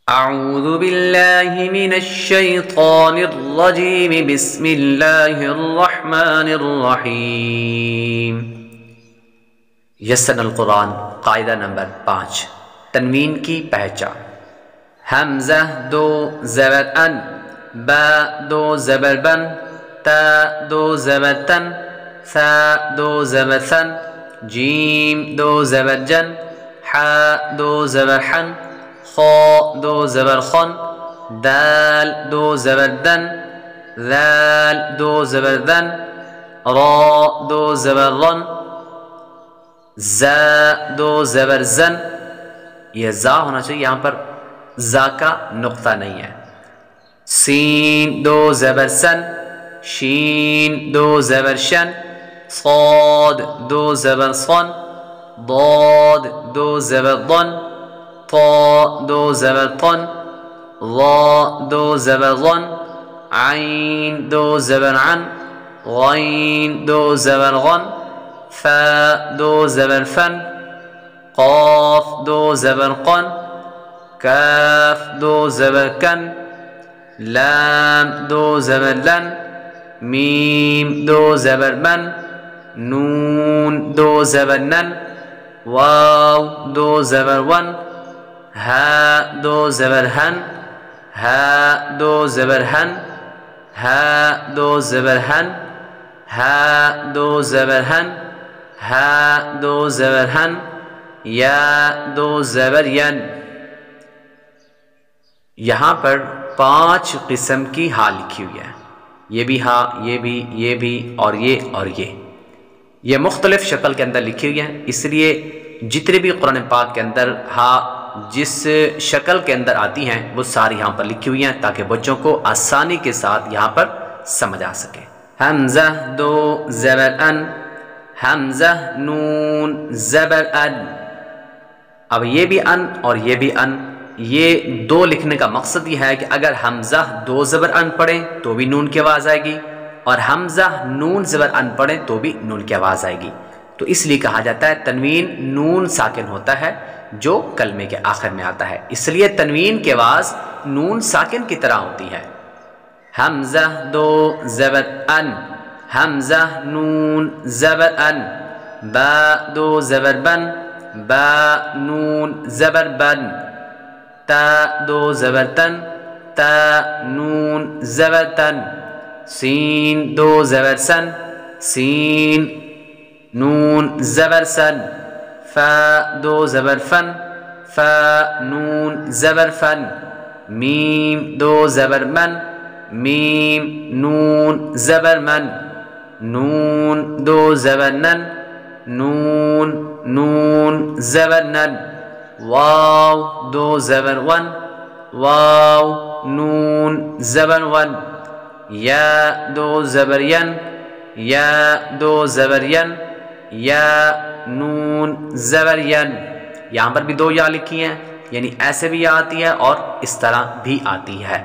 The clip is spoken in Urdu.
اعوذ باللہ من الشیطان الرجیم بسم اللہ الرحمن الرحیم۔ یسن القرآن قاعدہ نمبر 5، تنوین کی پہچان۔ حمزہ دو زبر ان، با دو زبر بن، تا دو زبر تن، ثا دو زبر ثن، جیم دو زبر جن، حا دو زبر حن، خا دو زبر خن، دال دو زبر دن، ذال دو زبر ذن، را دو زبر رن، زا دو زبر زن۔ یہ زا ہونا چاہیے، یہاں پر زا کا نقطہ نہیں ہے۔ سین دو زبر سن، شین دو زبر شن، صاد دو زبر صن، ضاد دو زبر ضن، طا دو زبر طن، ظا دو زبر ظن، عین دو زبر عن، غین دو زبر غن، فا دو زبر فن، قاف دو زبر قن، کاف دو زبر کن، لام دو زبر لن، میم دو زبر من، نون دو زبر نن، واو دو زبر ون، ہا دو زبر ہن، ہا دو زبر ہن، ہا دو زبر ہن، ہا دو زبر ہن، ہا دو زبر ہن، یا دو زبر ین۔ یہاں پر 5 قسم کی ہا لکھی ہوئی ہے، یہ بھی ہا، یہ بھی اور یہ مختلف شکل کے اندر لکھی ہوئی ہیں۔ اس لیے جتنے بھی قرآن پاک کے اندر ہا جس شکل کے اندر آتی ہیں وہ ساری یہاں پر لکھی ہوئی ہیں، تاکہ بچوں کو آسانی کے ساتھ یہاں پر سمجھ آ سکے۔ حمزہ دو زبر ان، حمزہ نون زبر ان۔ اب یہ بھی ان اور یہ بھی ان، یہ دو لکھنے کا مقصد یہ ہے کہ اگر حمزہ دو زبر ان پڑھیں تو بھی نون کی آواز آئے گی، اور حمزہ نون زبر ان پڑھیں تو بھی نون کی آواز آئے گی۔ تو اس لیے کہا جاتا ہے تنوین نون ساکن ہوتا ہے جو کلمے کے آخر میں آتا ہے، اس لیے تنوین کی آواز نون ساکن کی طرح ہوتی ہے۔ حمزہ دو زبر ان، حمزہ نون زبر ان، با دو زبر بن، با نون زبر بن، تا دو زبر تن، تا نون زبر تن، سین دو زبر سن، سین نون زبر سن، فا دو زبر فن، فا نون زبر فن، میم دو زبر من، میم نون زبر من، نون دو زبر نن، نون نون زبر نن، واو دو زبر ون، واو نون زبر ون، یا دو زبر ین، یا دو زبر ین، یا نون زبر ین۔ یہاں پر بھی 2 یا لکھی ہیں، یعنی ایسے بھی آتی ہے اور اس طرح بھی آتی ہے۔